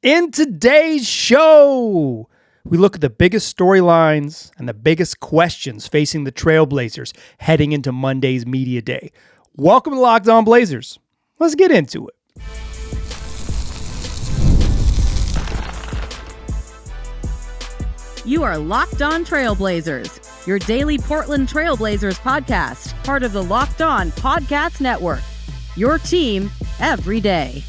In today's show, we look at the biggest storylines and the biggest questions facing the Trailblazers heading into Monday's Media Day. Welcome to Locked On Blazers. Let's get into it. You are Locked On Trailblazers, your daily Portland Trailblazers podcast, part of the Locked On Podcast Network. Your team every day.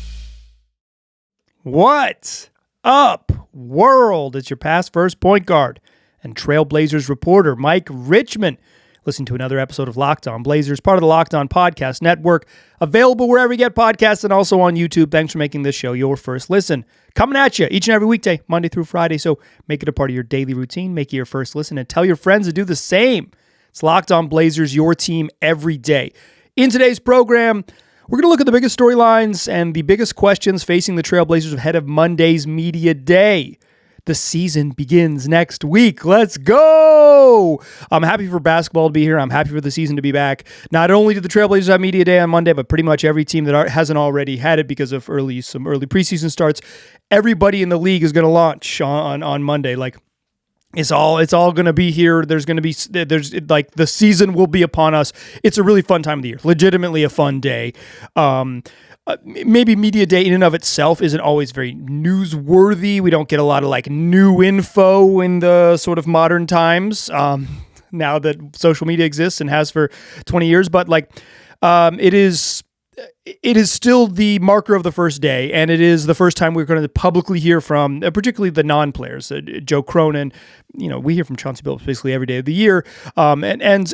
What up, world? It's your past first point guard and Trailblazers reporter, Mike Richmond. Listen to another episode of Locked On Blazers, part of the Locked On Podcast Network, available wherever you get podcasts and also on YouTube. Thanks for making this show your first listen. Coming at you each and every weekday, Monday through Friday, so make it a part of your daily routine, make it your first listen, and tell your friends to do the same. It's Locked On Blazers, your team every day. In today's program, we're going to look at the biggest storylines and the biggest questions facing the Trailblazers ahead of Monday's Media Day. The season begins next week. Let's go! I'm happy for basketball to be here. I'm happy for the season to be back. Not only did the Trailblazers have Media Day on Monday, but pretty much every team that hasn't already had it because of some early preseason starts. Everybody in the league is going to launch on Monday. Like, It's all going to be here. There's the season will be upon us. It's a really fun time of the year. Legitimately a fun day. Maybe Media Day in and of itself isn't always very newsworthy. We don't get a lot of new info in the sort of modern times now that social media exists and has for 20 years. But it is still the marker of the first day, and it is the first time we're going to publicly hear from, particularly the non-players, Joe Cronin. We hear from Chauncey Billups basically every day of the year, and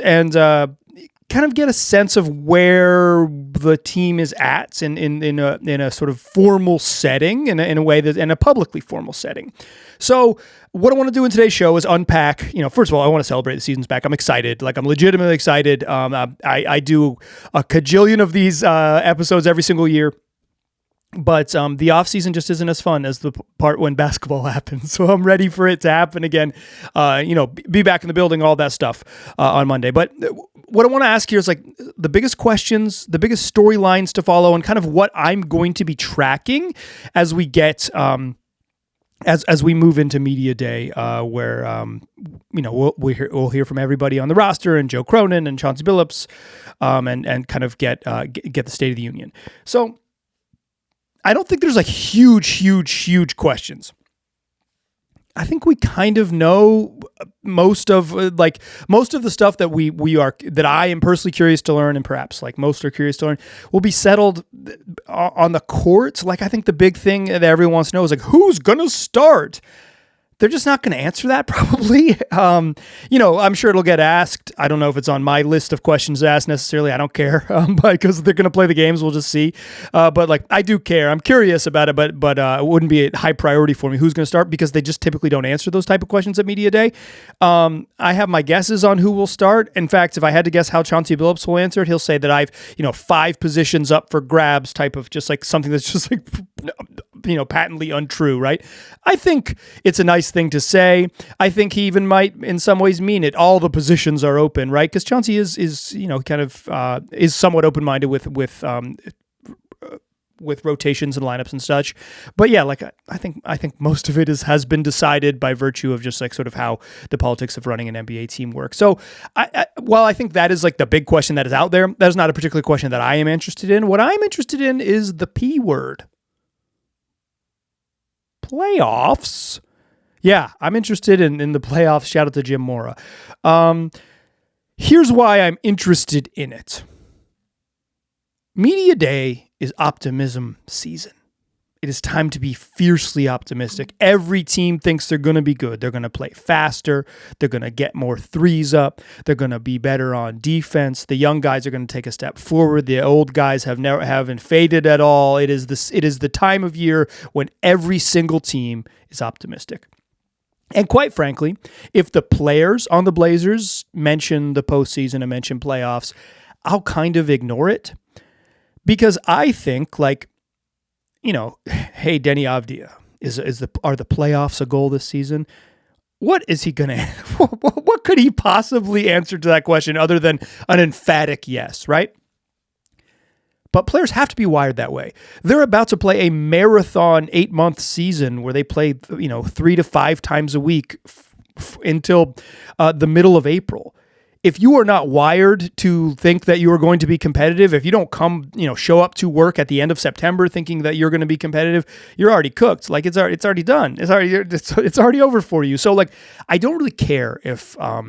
kind of get a sense of where the team is at in a sort of formal setting, in a way that in a publicly formal setting. So what I want to do in today's show is unpack, first of all, I want to celebrate the season's back. I'm excited. I'm legitimately excited. I do a cajillion of these episodes every single year. But the off season just isn't as fun as the part when basketball happens. So I'm ready for it to happen again. Be back in the building, all that stuff on Monday. But what I want to ask here is the biggest questions, the biggest storylines to follow, and kind of what I'm going to be tracking as we get as we move into Media Day, where we'll hear from everybody on the roster and Joe Cronin and Chauncey Billups, and kind of get the State of the Union. So I don't think there's huge questions. I think we kind of know most of the stuff that I am personally curious to learn, and perhaps most are curious to learn, will be settled on the court. I think the big thing that everyone wants to know is who's gonna start. They're just not going to answer that probably. I'm sure it'll get asked. I don't know if it's on my list of questions to ask necessarily. I don't care because they're going to play the games. We'll just see. But I do care. I'm curious about it, but it wouldn't be a high priority for me who's going to start because they just typically don't answer those type of questions at Media Day. I have my guesses on who will start. In fact, if I had to guess how Chauncey Billups will answer it, he'll say that I've 5 positions up for grabs type of just something that's just patently untrue, right? I think it's a nice thing to say. I think he even might in some ways mean it. All the positions are open, right? Because Chauncey is somewhat open-minded with rotations and lineups and such. But yeah, I think most of it has been decided by virtue of just sort of how the politics of running an NBA team works. So while I think that is the big question that is out there, that is not a particular question that I am interested in. What I'm interested in is the P word. Playoffs. Yeah, I'm interested in the playoffs. Shout out to Jim Mora. Here's why I'm interested in it. Media Day is optimism season. It is time to be fiercely optimistic. Every team thinks they're going to be good. They're going to play faster. They're going to get more threes up. They're going to be better on defense. The young guys are going to take a step forward. The old guys haven't faded at all. It is the time of year when every single team is optimistic. And quite frankly, if the players on the Blazers mention the postseason and mention playoffs, I'll kind of ignore it because I think hey, Denny Avdia, are the playoffs a goal this season? What is he going to, what could he possibly answer to that question other than an emphatic yes, right? But players have to be wired that way. They're about to play a marathon 8-month season where they play, 3 to 5 times a week until the middle of April. If you are not wired to think that you are going to be competitive, if you don't show up to work at the end of September thinking that you're going to be competitive, you're already cooked. Like it's already done. It's already over for you. So like, I don't really care if I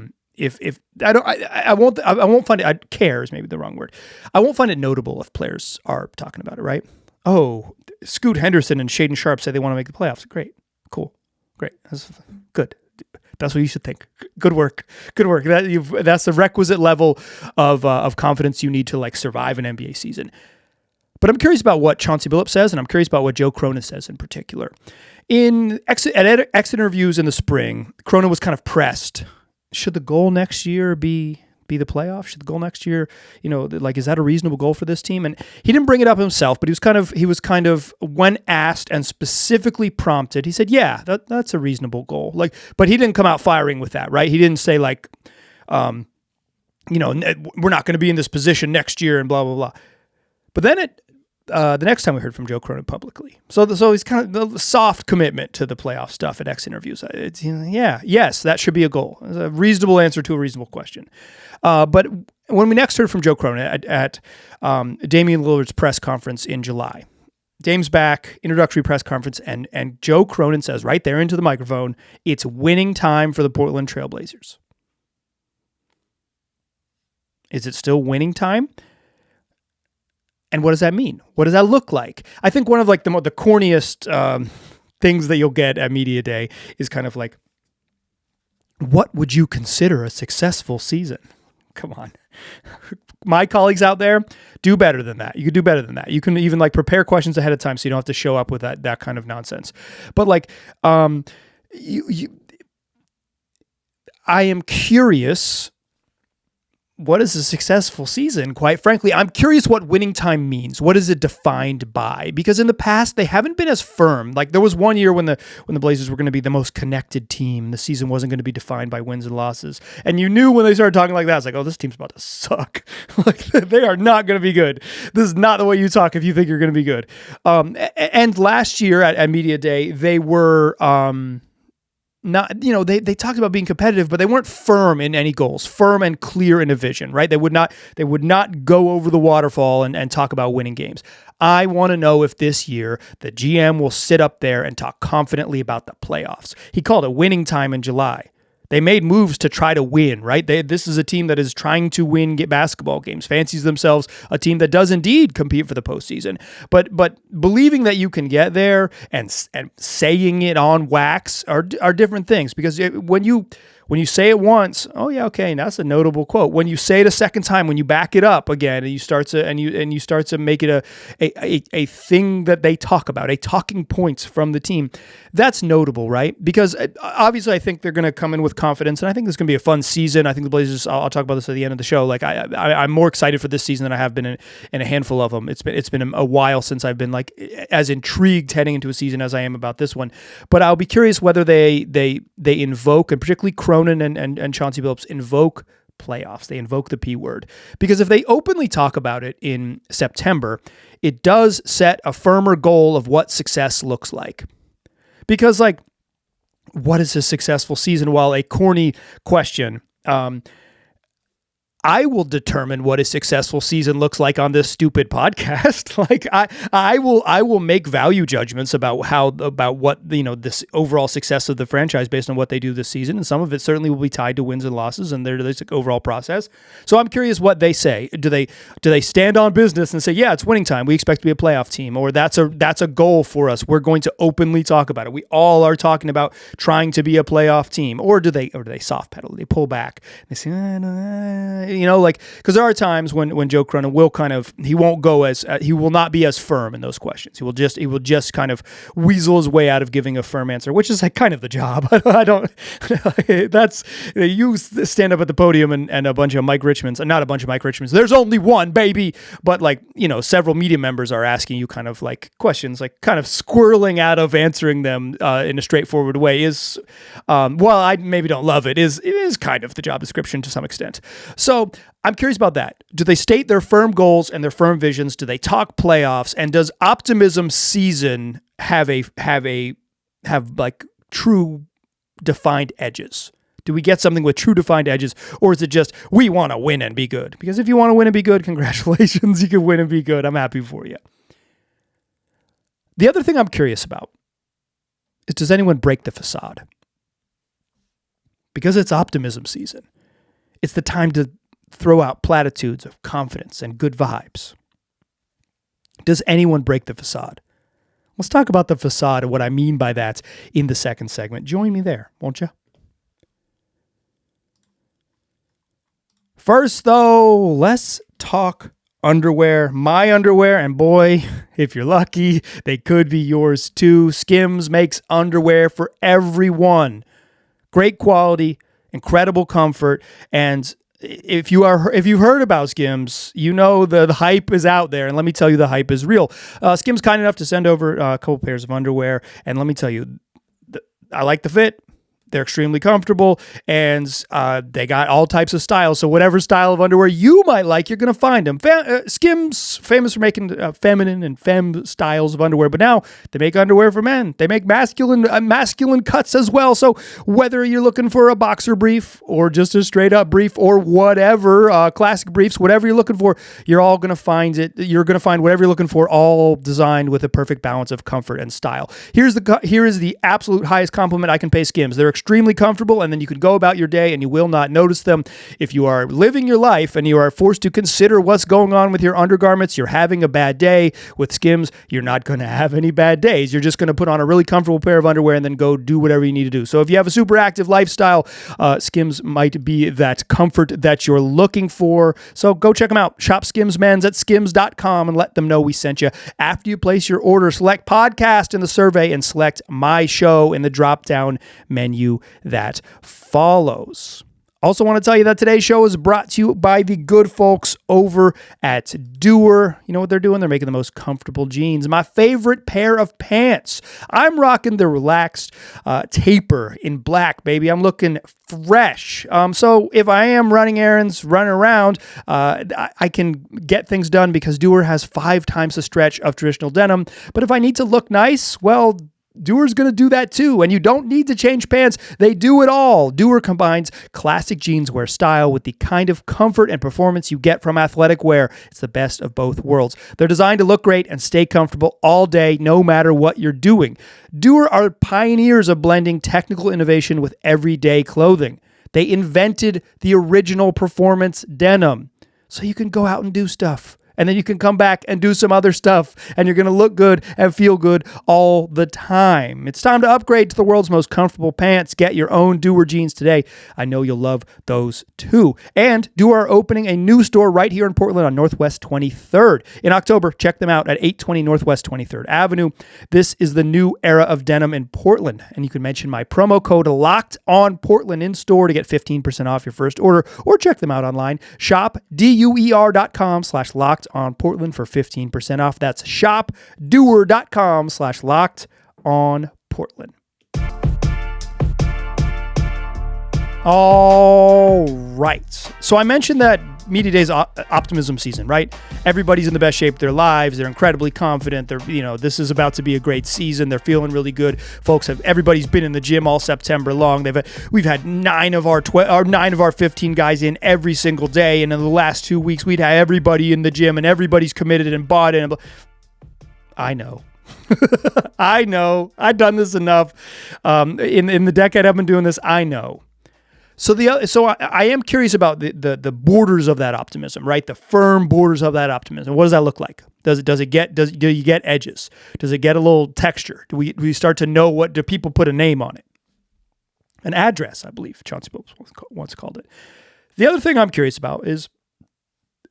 won't find it. Care is maybe the wrong word. I won't find it notable if players are talking about it, right? Oh, Scoot Henderson and Shaden Sharp say they want to make the playoffs. Great, cool, great. That's good. That's what you should think. Good work. That's the requisite level of confidence you need to like survive an NBA season. But I'm curious about what Chauncey Billups says, and I'm curious about what Joe Cronin says in particular. At exit interviews in the spring, Cronin was kind of pressed. Should the goal next year be the playoffs? Should the goal next year, is that a reasonable goal for this team? And he didn't bring it up himself, but he was kind of when asked and specifically prompted, he said, yeah, that's a reasonable goal. But he didn't come out firing with that, right? He didn't say we're not going to be in this position next year and blah, blah, blah. But then the next time we heard from Joe Cronin publicly. So he's kind of a soft commitment to the playoff stuff at X interviews. Yes, that should be a goal. It's a reasonable answer to a reasonable question. But when we next heard from Joe Cronin at Damian Lillard's press conference in July, Dame's back, introductory press conference, and Joe Cronin says right there into the microphone, it's winning time for the Portland Trail Blazers. Is it still winning time? And what does that mean? What does that look like? I think one of like the corniest things that you'll get at Media Day is kind of like, what would you consider a successful season? Come on. My colleagues out there, do better than that. You could do better than that. You can even like prepare questions ahead of time so you don't have to show up with that kind of nonsense. But like, I am curious, what is a successful season? Quite frankly, I'm curious what winning time means. What is it defined by? Because in the past, they haven't been as firm. Like there was one year when the Blazers were going to be the most connected team. The season wasn't going to be defined by wins and losses. And you knew when they started talking like that, it's like, oh, this team's about to suck. Like they are not going to be good. This is not the way you talk if you think you're going to be good. And last year at Media Day, they were... they talked about being competitive, but they weren't firm in any goals, firm and clear in a vision, right? They would not go over the waterfall and talk about winning games. I want to know if this year the GM will sit up there and talk confidently about the playoffs. He called it winning time in July. They made moves to try to win, right? This is a team that is trying to win basketball games, fancies themselves a team that does indeed compete for the postseason. But believing that you can get there and saying it on wax are different things. Because when you say it once, oh yeah, okay, that's a notable quote. When you say it a second time, when you back it up again, and you start to make it a thing that they talk about, a talking points from the team, that's notable, right? Because obviously, I think they're going to come in with confidence, and I think this is going to be a fun season. I think the Blazers. I'll talk about this at the end of the show. Like I'm more excited for this season than I have been in a handful of them. It's been a while since I've been like as intrigued heading into a season as I am about this one. But I'll be curious whether they invoke, and particularly Cronin and Chauncey Billups invoke playoffs. They invoke the P word. Because if they openly talk about it in September, it does set a firmer goal of what success looks like. Because like, what is a successful season? While a corny question, I will determine what a successful season looks like on this stupid podcast. Like I will make value judgments about what this overall success of the franchise based on what they do this season, and some of it certainly will be tied to wins and losses and their overall process. So I'm curious what they say. Do they stand on business and say, yeah, it's winning time, we expect to be a playoff team, or that's a goal for us, we're going to openly talk about it, we all are talking about trying to be a playoff team, or do they soft pedal, they pull back, they say because there are times when Joe Cronin will he will not be as firm in those questions. He will just kind of weasel his way out of giving a firm answer, which is like kind of the job. I don't. You stand up at the podium and a bunch of Mike Richmonds, not a bunch of Mike Richmonds. There's only one, baby. But several media members are asking you kind of like questions, like kind of squirreling out of answering them in a straightforward way. While I maybe don't love it, is kind of the job description to some extent. So So I'm curious about that. Do they state their firm goals and their firm visions? Do they talk playoffs? And does optimism season have like true defined edges? Do we get something with true defined edges, or is it just, we want to win and be good? Because if you want to win and be good, congratulations, you can win and be good. I'm happy for you. The other thing I'm curious about is, does anyone break the facade? Because it's optimism season. It's the time to throw out platitudes of confidence and good vibes. Does anyone break the facade? Let's talk about the facade and what I mean by that in the second segment. Join me there, won't you? First, though, let's talk underwear. My underwear, and boy, if you're lucky, they could be yours too. Skims makes underwear for everyone. Great quality, incredible comfort, and if you've heard about Skims, you know the hype is out there, and let me tell you, the hype is real. Skims kind enough to send over a couple pairs of underwear, and let me tell you, I like the fit. They're extremely comfortable, and they got all types of styles. So whatever style of underwear you might like, you're going to find them. Skims, famous for making feminine and femme styles of underwear, but now they make underwear for men. They make masculine cuts as well. So whether you're looking for a boxer brief or just a straight up brief or whatever, classic briefs, whatever you're looking for, you're all going to find it. You're going to find whatever you're looking for, all designed with a perfect balance of comfort and style. Here is the absolute highest compliment I can pay Skims. They're extremely comfortable, and then you can go about your day and you will not notice them. If you are living your life and you are forced to consider what's going on with your undergarments, you're having a bad day. With Skims, you're not going to have any bad days. You're just going to put on a really comfortable pair of underwear and then go do whatever you need to do. So if you have a super active lifestyle, Skims might be that comfort that you're looking for. So go check them out. Shop SKIMS Mens at skims.com and let them know we sent you. After you place your order, select podcast in the survey and select my show in the drop-down menu that follows. Also want to tell you that today's show is brought to you by the good folks over at DUER. You know what they're doing? They're making the most comfortable jeans. My favorite pair of pants. I'm rocking the relaxed taper in black, baby. I'm looking fresh. So if I am running errands, running around, I can get things done because DUER has 5 times the stretch of traditional denim. But if I need to look nice, well, DUER's going to do that too, and you don't need to change pants. They do it all. DUER combines classic jeanswear style with the kind of comfort and performance you get from athletic wear. It's the best of both worlds. They're designed to look great and stay comfortable all day, no matter what you're doing. DUER are pioneers of blending technical innovation with everyday clothing. They invented the original performance denim, so you can go out and do stuff. And then you can come back and do some other stuff, and you're going to look good and feel good all the time. It's time to upgrade to the world's most comfortable pants. Get your own DUER jeans today. I know you'll love those too. And DUER are opening a new store right here in Portland on Northwest 23rd. In October, check them out at 820 Northwest 23rd Avenue. This is the new era of denim in Portland. And you can mention my promo code LOCKEDONPortland in store to get 15% off your first order, or check them out online. Shop DUER.com/LOCKEDONPortland for 15% off. That's shopDUER.com/LOCKEDONPortland. All right. So I mentioned that Media Day's optimism season, right? Everybody's in the best shape of their lives. They're incredibly confident. This is about to be a great season. They're feeling really good. Everybody's been in the gym all September long. We've had 9 of our 15 guys in every single day. And in the last 2 weeks, we'd had everybody in the gym and everybody's committed and bought in. I know. I know. I've done this enough. In the decade I've been doing this, I know. So I am curious about the borders of that optimism, right? The firm borders of that optimism. What does that look like? Do you get edges? Does it get a little texture? Do we start to know do people put a name on it? An address, I believe Chauncey Billups once called it. The other thing I'm curious about is,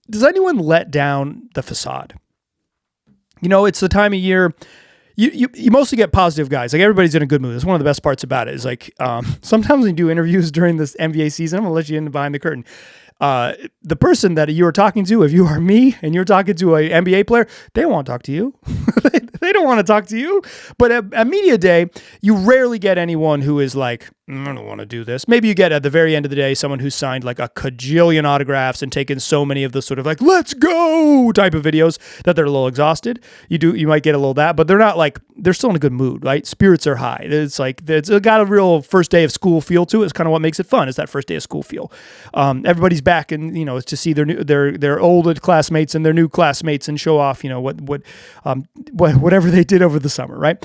does anyone let down the facade? It's the time of year. You mostly get positive guys. Like, everybody's in a good mood. That's one of the best parts about it. Is like, sometimes when you do interviews during this NBA season, I'm gonna let you in behind the curtain. The person that you are talking to, if you are me and you're talking to a NBA player, they won't talk to you. They don't want to talk to you. But at Media Day, you rarely get anyone who is like, I don't want to do this. Maybe you get at the very end of the day someone who's signed like a cajillion autographs and taken so many of the sort of like let's go type of videos that they're a little exhausted. You might get a little that, but they're not like, they're still in a good mood, right? Spirits are high. It's like it's got a real first day of school feel to it. It's kind of what makes it fun. Is that first day of school feel? Everybody's back, and it's to see their old classmates and their new classmates and show off whatever they did over the summer, right?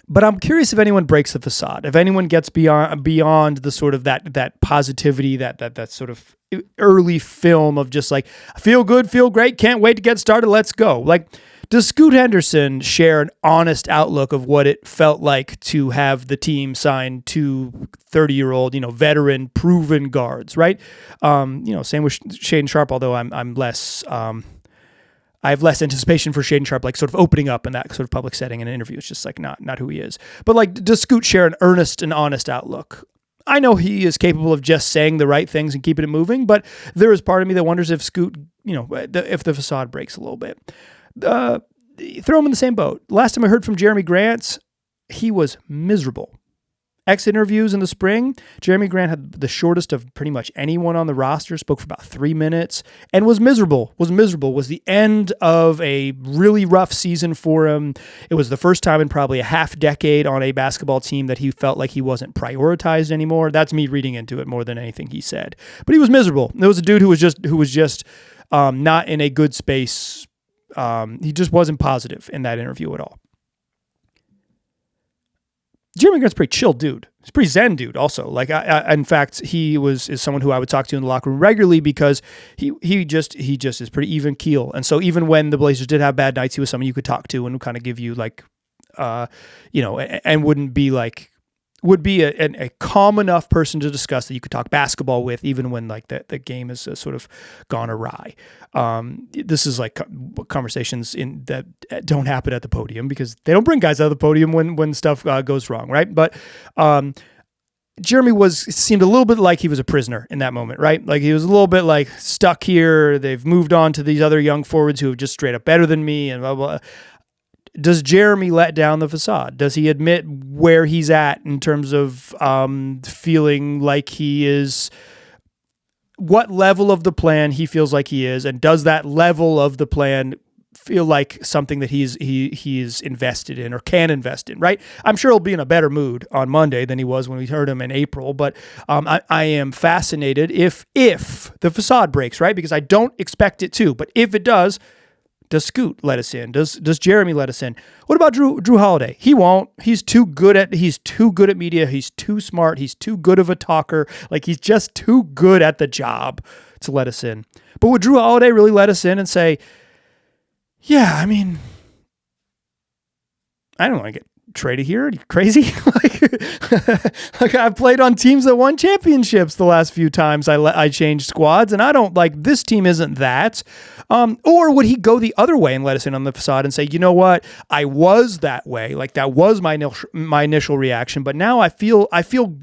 But I'm curious if anyone breaks the facade, if anyone gets beyond the sort of that positivity, that sort of early film of just like, feel good, feel great, can't wait to get started, let's go. Like, does Scoot Henderson share an honest outlook of what it felt like to have the team sign 2 30-year-old, veteran, proven guards, right? Same with Shaedon Sharpe, although I'm less... I have less anticipation for Shaedon Sharpe, like sort of opening up in that sort of public setting in an interview. It's just like not who he is. But like, does Scoot share an earnest and honest outlook? I know he is capable of just saying the right things and keeping it moving, but there is part of me that wonders if Scoot, if the facade breaks a little bit. Throw him in the same boat. Last time I heard from Jeremy Grant, he was miserable. Exit interviews in the spring, Jeremy Grant had the shortest of pretty much anyone on the roster, spoke for about 3 minutes, and was miserable, was the end of a really rough season for him. It was the first time in probably a half decade on a basketball team that he felt like he wasn't prioritized anymore. That's me reading into it more than anything he said. But he was miserable. There was a dude who was just not in a good space. He just wasn't positive in that interview at all. Jeremy Grant's a pretty chill dude. He's a pretty zen dude also. Like, in fact, he is someone who I would talk to in the locker room regularly because he just is pretty even keel. And so even when the Blazers did have bad nights, he was someone you could talk to and kind of give you like, and wouldn't be like, would be a calm enough person to discuss that you could talk basketball with, even when like the game is sort of gone awry. This is like conversations that don't happen at the podium because they don't bring guys out of the podium when stuff goes wrong, right? But Jeremy seemed a little bit like he was a prisoner in that moment, right? Like he was a little bit like stuck here. They've moved on to these other young forwards who are just straight up better than me and blah, blah. Does Jeremy let down the facade? Does he admit where he's at in terms of feeling like he is, what level of the plan he feels like he is, and does that level of the plan feel like something that he's invested in or can invest in, right? I'm sure he'll be in a better mood on Monday than he was when we heard him in April, but I am fascinated if the facade breaks, right? Because I don't expect it to, but if it does Scoot let us in? Does Jeremy let us in? What about Drew Holiday? He won't. He's too good at media. He's too smart. He's too good of a talker. Like he's just too good at the job to let us in. But would Drew Holiday really let us in and say, yeah, I mean, I don't want to get traded here. Are you crazy? like I've played on teams that won championships the last few times I changed squads, and I don't like this team isn't that. Or would he go the other way and let us in on the facade and say, you know what, I was that way, like that was my initial reaction, but now I feel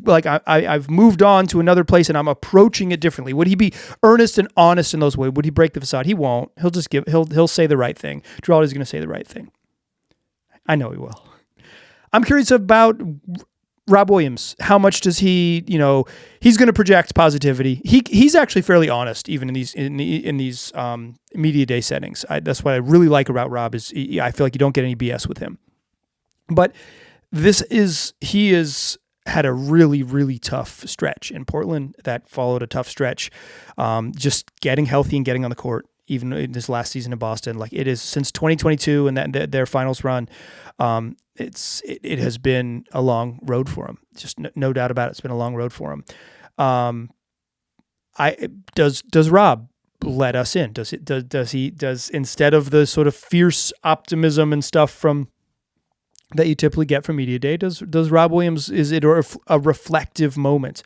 like I've moved on to another place and I'm approaching it differently. Would he be earnest and honest in those ways? Would he break the facade? He won't. He'll say the right thing. Drew Holiday's going to say the right thing. I know he will. I'm curious about Rob Williams. How much does he, he's going to project positivity. He's actually fairly honest, even in these media day settings. That's what I really like about Rob is I feel like you don't get any BS with him. But he has had a really, really tough stretch in Portland that followed a tough stretch. Just getting healthy and getting on the court. Even in this last season in Boston, like it is since 2022 and their finals run, it has been a long road for him. Just no doubt about it. It's been a long road for him. Does Rob let us in? Does he instead of the sort of fierce optimism and stuff from that you typically get from media day? Does Rob Williams, is it a reflective moment?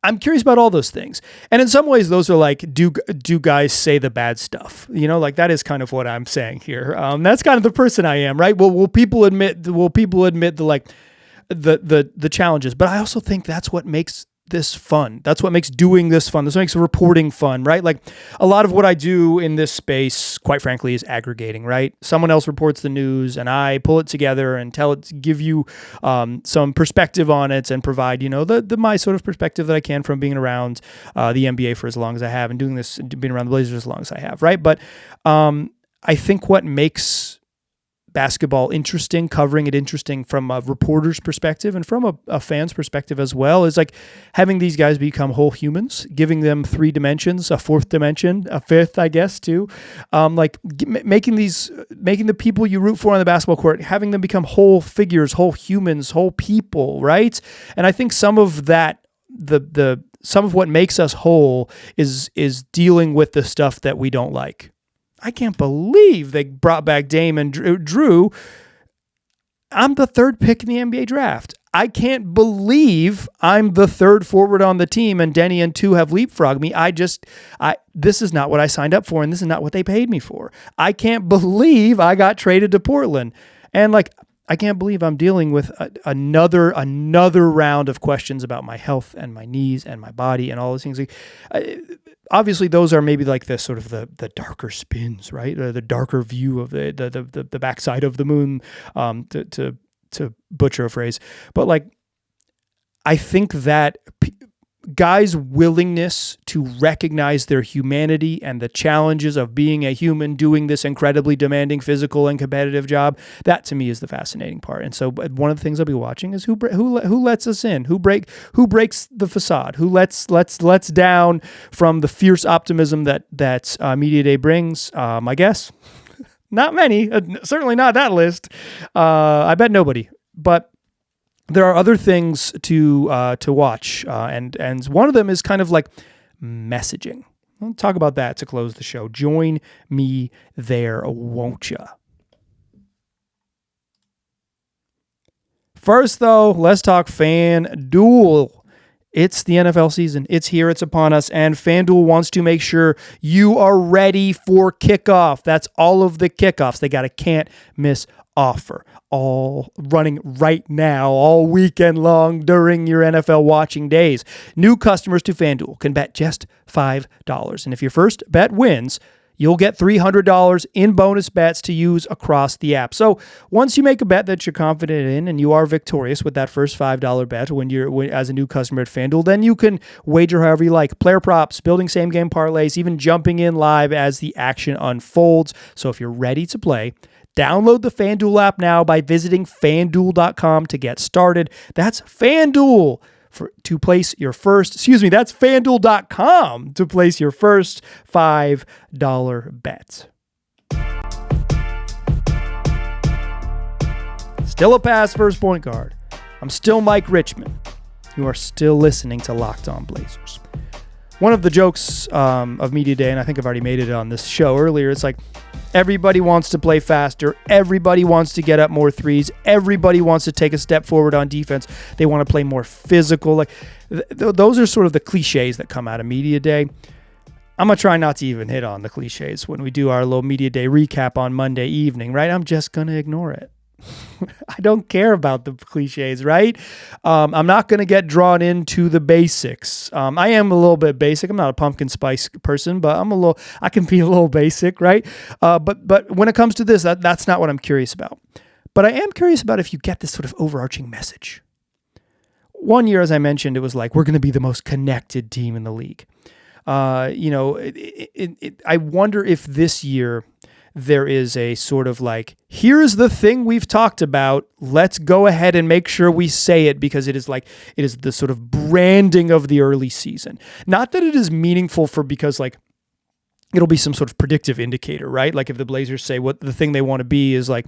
I'm curious about all those things. And in some ways, those are like, do guys say the bad stuff? Like that is kind of what I'm saying here. That's kind of the person I am, right? Well, will people admit the challenges? But I also think that's what makes this fun. That's what makes doing this fun. That's what makes reporting fun, right? Like a lot of what I do in this space, quite frankly, is aggregating, right? Someone else reports the news and I pull it together and tell it, give you some perspective on it and provide, the my sort of perspective that I can from being around the NBA for as long as I have and doing this, being around the Blazers as long as I have, right? But I think what makes basketball interesting, covering it interesting from a reporter's perspective and from a fan's perspective as well, is like having these guys become whole humans, giving them 3 dimensions, a 4th dimension, a 5th, I guess, too. Making the people you root for on the basketball court, having them become whole figures, whole humans, whole people, right? And I think some of that, some of what makes us whole is dealing with the stuff that we don't like. I can't believe they brought back Dame and Drew. I'm the 3rd pick in the NBA draft. I can't believe I'm the 3rd forward on the team and Denny and 2 have leapfrogged me. This is not what I signed up for and this is not what they paid me for. I can't believe I got traded to Portland. And I can't believe I'm dealing with another round of questions about my health and my knees and my body and all those things. Obviously, those are maybe like the sort of the darker spins, right? Or the darker view of the backside of the moon, to butcher a phrase. But I think that guys' willingness to recognize their humanity and the challenges of being a human doing this incredibly demanding physical and competitive job, that to me is the fascinating part. And so one of the things I'll be watching is who lets us in, who breaks the facade, who lets down from the fierce optimism that Media Day brings. I guess not many, certainly not that list. I bet nobody, but there are other things to watch, and one of them is kind of like messaging. I'll talk about that to close the show. Join me there, won't ya? First, though, let's talk FanDuel. It's the NFL season. It's here. It's upon us. And FanDuel wants to make sure you are ready for kickoff. That's all of the kickoffs. They got a can't miss offer all running right now, all weekend long during your NFL watching days. New customers to FanDuel can bet just $5. And if your first bet wins, you'll get $300 in bonus bets to use across the app. So once you make a bet that you're confident in and you are victorious with that first $5 bet as a new customer at FanDuel, then you can wager however you like. Player props, building same-game parlays, even jumping in live as the action unfolds. So if you're ready to play, download the FanDuel app now by visiting FanDuel.com to get started. That's FanDuel to place your first, that's FanDuel.com to place your first $5 bet. Still a pass first point guard. I'm still Mike Richmond. You are still listening to Locked On Blazers. One of the jokes of Media Day, and I think I've already made it on this show earlier, it's like everybody wants to play faster. Everybody wants to get up more threes. Everybody wants to take a step forward on defense. They want to play more physical. Those are sort of the cliches that come out of Media Day. I'm going to try not to even hit on the cliches when we do our little Media Day recap on Monday evening, right? I'm just going to ignore it. I don't care about the cliches, right? I'm not going to get drawn into the basics. I am a little bit basic. I'm not a pumpkin spice person, but I can be a little basic, right? But when it comes to this, that's not what I'm curious about. But I am curious about if you get this sort of overarching message. One year, as I mentioned, it was like, we're going to be the most connected team in the league. I wonder if this year there is a sort of like, here's the thing we've talked about. Let's go ahead and make sure we say it because it is the sort of branding of the early season. Not that it is meaningful because it'll be some sort of predictive indicator, right? Like if the Blazers say what the thing they want to be is like,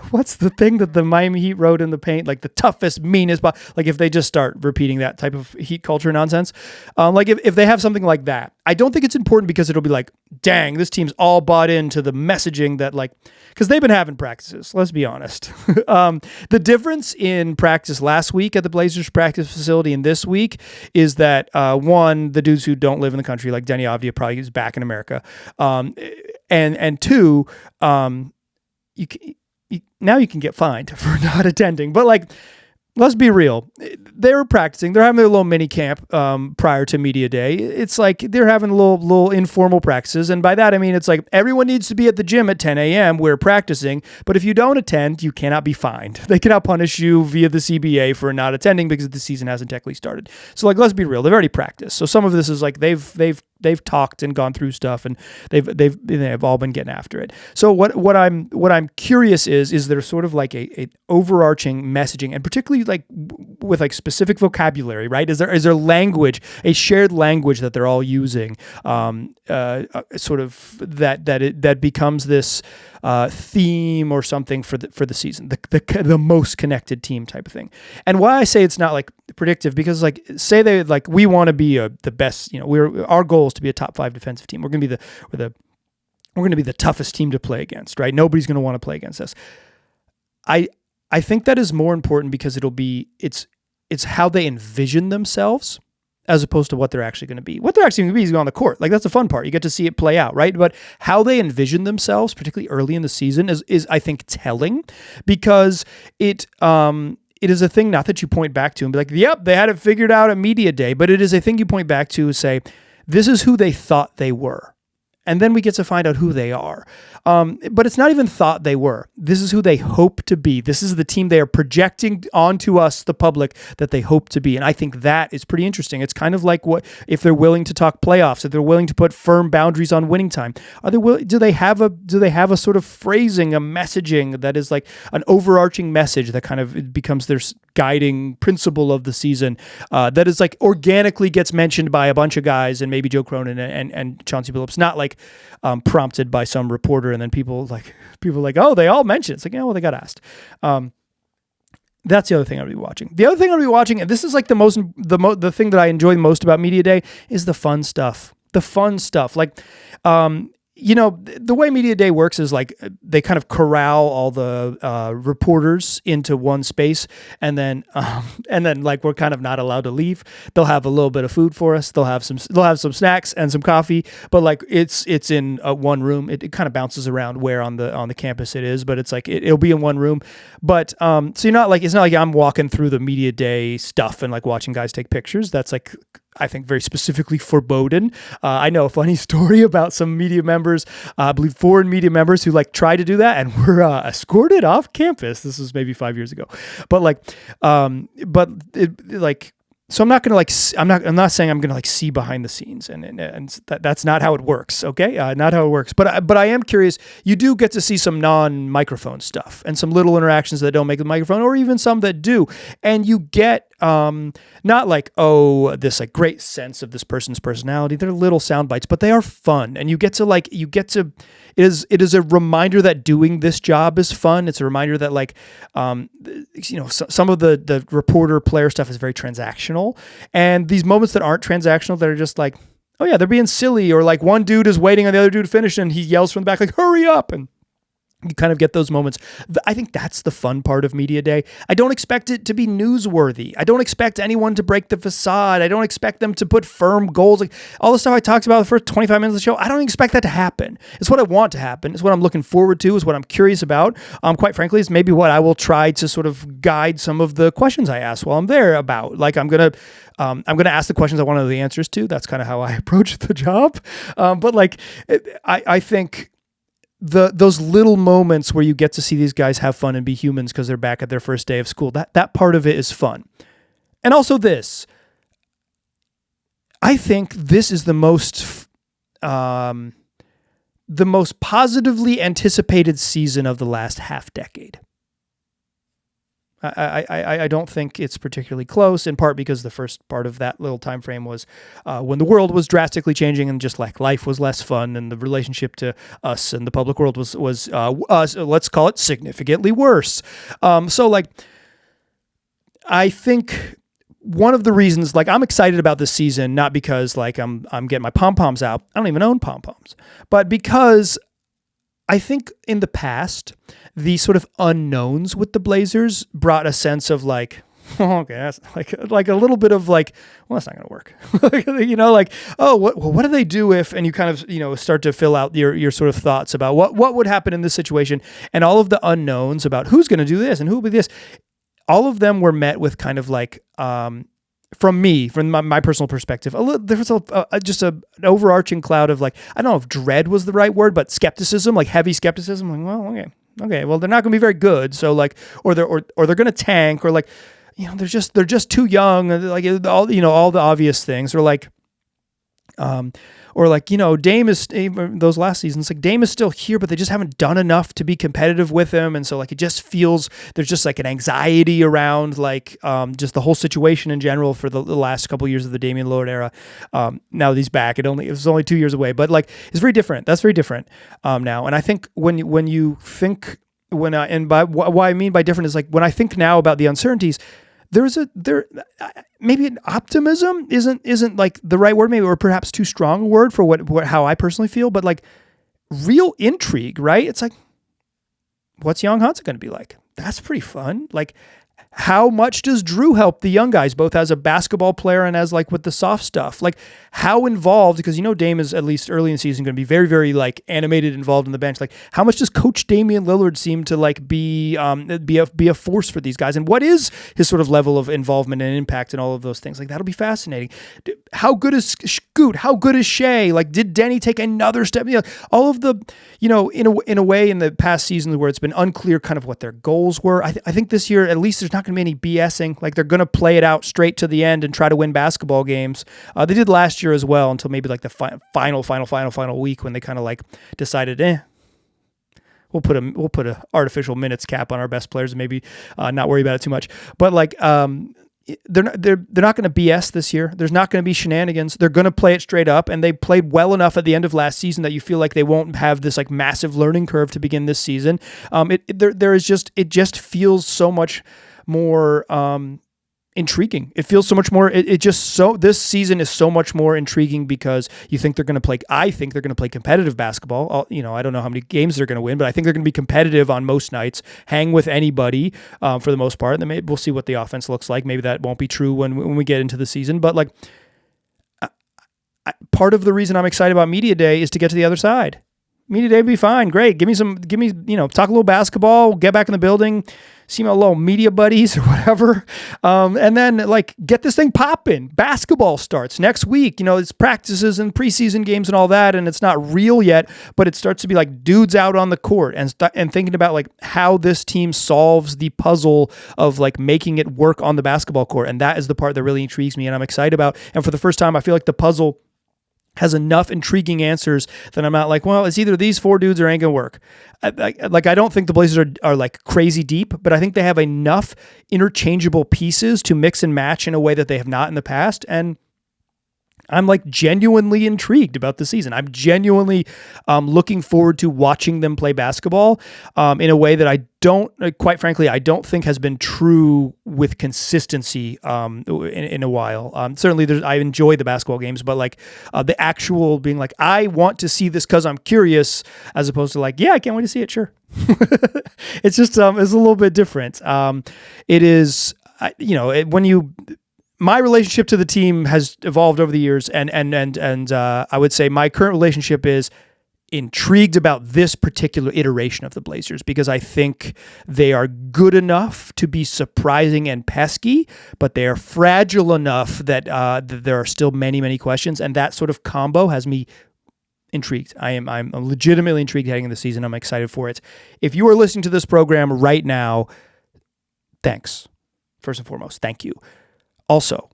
what's the thing that the Miami Heat wrote in the paint? Like the toughest, meanest, like if they just start repeating that type of Heat culture nonsense, like if they have something like that, I don't think it's important because it'll be like, dang, this team's all bought into the messaging that because they've been having practices. Let's be honest. The difference in practice last week at the Blazers practice facility and this week is that one, the dudes who don't live in the country, like Denny Avdia, probably is back in America, and two, now you can get fined for not attending. But let's be real. They were practicing. They're having their little mini camp prior to media day. It's like they're having little informal practices. And by that, I mean, it's like everyone needs to be at the gym at 10 a.m. We're practicing. But if you don't attend, you cannot be fined. They cannot punish you via the CBA for not attending because the season hasn't technically started. So like, let's be real. They've already practiced. So some of this is like they've talked and gone through stuff, and they've all been getting after it. So what I'm curious is there sort of like a overarching messaging, and particularly like with like specific vocabulary, right? Is there language, a shared language that they're all using, sort of that becomes this theme or something for the season, the most connected team type of thing. And why I say it's not like predictive, because like say they like we want to be the best, our goal is to be a top 5 defensive team. We're going to be the toughest team to play against, right? Nobody's going to want to play against us. I think that is more important because it's how they envision themselves as opposed to what they're actually going to be. What they're actually going to be is on the court. Like, that's the fun part. You get to see it play out, right? But how they envision themselves, particularly early in the season, is I think telling, because it is a thing not that you point back to and be like, yep, they had it figured out at media day, but it is a thing you point back to and say, this is who they thought they were. And then we get to find out who they are. But it's not even thought they were. This is who they hope to be. This is the team they are projecting onto us, the public, that they hope to be. And I think that is pretty interesting. It's kind of like what if they're willing to talk playoffs, if they're willing to put firm boundaries on winning time. Do they have a sort of phrasing, a messaging that is like an overarching message that kind of becomes their guiding principle of the season, that is like organically gets mentioned by a bunch of guys and maybe Joe Cronin and Chauncey Billups, not like prompted by some reporter and then people like, oh, they all mentioned it. It's like, yeah, well, they got asked. That's the other thing I'll be watching. The other thing I'll be watching, and this is like the thing that I enjoy most about Media Day, is the fun stuff. The fun stuff. Like, the way Media Day works is like they kind of corral all the reporters into one space, and then like we're kind of not allowed to leave. They'll have a little bit of food for us. They'll have some snacks and some coffee, but like it's in one room. It kind of bounces around where on the campus it is, but it's like it'll be in one room. But so you're not like, it's not like I'm walking through the Media Day stuff and like watching guys take pictures. That's like, I think, very specifically foreboding. I know a funny story about some media members, I believe foreign media members, who like tried to do that and were escorted off campus. This was maybe 5 years ago, so I'm not going to like, I'm not saying I'm going to like see behind the scenes, and that's not how it works. Okay. Not how it works. But I am curious. You do get to see some non-microphone stuff and some little interactions that don't make the microphone, or even some that do. And you get, not like, oh, this like great sense of this person's personality. They're little sound bites, but they are fun. And it is a reminder that doing this job is fun. It's a reminder that like, some of the reporter player stuff is very transactional, and these moments that aren't transactional, that are just like, oh yeah, they're being silly, or like one dude is waiting on the other dude to finish and he yells from the back like, hurry up, and you kind of get those moments. I think that's the fun part of Media Day. I don't expect it to be newsworthy. I don't expect anyone to break the facade. I don't expect them to put firm goals. Like all the stuff I talked about the first 25 minutes of the show, I don't expect that to happen. It's what I want to happen. It's what I'm looking forward to. It's what I'm curious about. Quite frankly, it's maybe what I will try to sort of guide some of the questions I ask while I'm there about. Like I'm gonna ask the questions I want to know the answers to. That's kind of how I approach the job. But like, I think those little moments where you get to see these guys have fun and be humans because they're back at their first day of school, that part of it is fun. And also this, I think this is the most positively anticipated season of the last half decade. I don't think it's particularly close, in part because the first part of that little time frame was when the world was drastically changing and just like life was less fun, and the relationship to us and the public world was let's call it significantly worse. So like, I think one of the reasons, like, I'm excited about this season, not because like I'm getting my pom-poms out. I don't even own pom-poms, but because I think in the past, the sort of unknowns with the Blazers brought a sense of like, oh, okay, that's like a little bit of like, well, that's not going to work. Like, oh, what do they do if, and you kind of, start to fill out your sort of thoughts about what would happen in this situation, and all of the unknowns about who's going to do this and who will be this. all of them were met with kind of like, from my personal perspective, there was just an overarching cloud of like, I don't know if dread was the right word, but skepticism, like heavy skepticism. Like, well, okay, well, they're not going to be very good. So like, or they're going to tank, or like, they're just too young. Like all the obvious things, or like, Dame is, those last seasons, like Dame is still here, but they just haven't done enough to be competitive with him. And so like, it just feels, there's just like an anxiety around like, just the whole situation in general for the last couple of years of the Damian Lillard era. Now that he's back, it was only 2 years away, but like, it's very different. That's very different, now. And I think what I mean by different is like, when I think now about the uncertainties, maybe an optimism isn't like the right word, maybe, or perhaps too strong a word for how I personally feel, but like real intrigue, right? It's like, what's Young Hansa going to be like? That's pretty fun. Like, how much does Drew help the young guys, both as a basketball player and as like with the soft stuff? Like, how involved, because Dame is at least early in the season going to be very, very like animated, involved in the bench. Like, how much does Coach Damian Lillard seem to like be a force for these guys? And what is his sort of level of involvement and impact and all of those things? Like, that'll be fascinating. How good is Scoot? How good is Shea? Like, did Denny take another step? All of the, in a way in the past seasons where it's been unclear kind of what their goals were. I think this year, at least, there's not going to be any BSing. Like, they're going to play it out straight to the end and try to win basketball games. They did last year as well, until maybe like the final week when they kind of like decided, we'll put a artificial minutes cap on our best players and maybe not worry about it too much. But like, they're not going to BS this year. There's not going to be shenanigans. They're going to play it straight up, and they played well enough at the end of last season that you feel like they won't have this like massive learning curve to begin this season. It just feels so much more intriguing. It feels so much more. This season is so much more intriguing because you think they're going to play. I think they're going to play competitive basketball. I don't know how many games they're going to win, but I think they're going to be competitive on most nights. Hang with anybody for the most part. And then maybe we'll see what the offense looks like. Maybe that won't be true when we get into the season. But like, part of the reason I'm excited about Media Day is to get to the other side. Media Day will be fine. Great. Give me, talk a little basketball, get back in the building, see my little media buddies or whatever. And then like get this thing popping. Basketball starts next week. It's practices and preseason games and all that. And it's not real yet, but it starts to be like dudes out on the court and thinking about like how this team solves the puzzle of like making it work on the basketball court. And that is the part that really intrigues me and I'm excited about. And for the first time, I feel like the puzzle has enough intriguing answers that I'm not like, well, it's either these four dudes or ain't gonna work. I don't think the Blazers are like crazy deep, but I think they have enough interchangeable pieces to mix and match in a way that they have not in the past. And I'm like genuinely intrigued about the season. I'm genuinely looking forward to watching them play basketball in a way that I don't, quite frankly, I don't think has been true with consistency in a while. Certainly, I enjoy the basketball games, but like the actual being like, I want to see this because I'm curious, as opposed to like, yeah, I can't wait to see it. Sure, it's just it's a little bit different. It is, my relationship to the team has evolved over the years, and I would say my current relationship is intrigued about this particular iteration of the Blazers because I think they are good enough to be surprising and pesky, but they are fragile enough that there are still many, many questions, and that sort of combo has me intrigued. I'm legitimately intrigued heading into the season. I'm excited for it. If you are listening to this program right now, thanks. First and foremost, thank you. Also,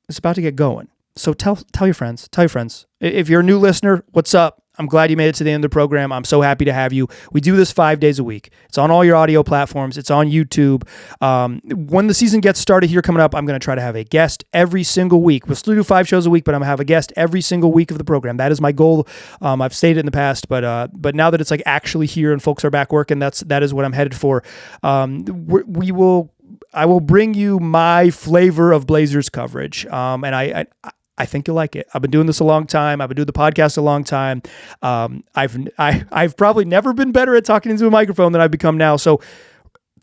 it's about to get going. So tell your friends. Tell your friends. If you're a new listener, what's up? I'm glad you made it to the end of the program. I'm so happy to have you. We do this 5 days a week. It's on all your audio platforms. It's on YouTube. When the season gets started here coming up, I'm going to try to have a guest every single week. We'll still do 5 shows a week, but I'm going to have a guest every single week of the program. That is my goal. I've stated in the past, but now that it's like actually here and folks are back working, that is what I'm headed for. I will bring you my flavor of Blazers coverage. And I think you'll like it. I've been doing this a long time. I've been doing the podcast a long time. I've probably never been better at talking into a microphone than I've become now. So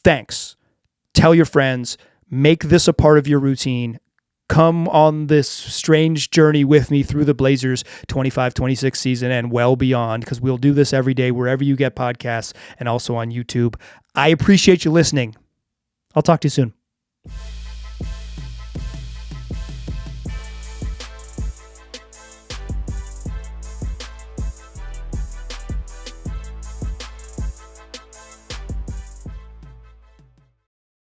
thanks. Tell your friends, make this a part of your routine. Come on this strange journey with me through the Blazers 25-26 season and well beyond, because we'll do this every day wherever you get podcasts and also on YouTube. I appreciate you listening. I'll talk to you soon.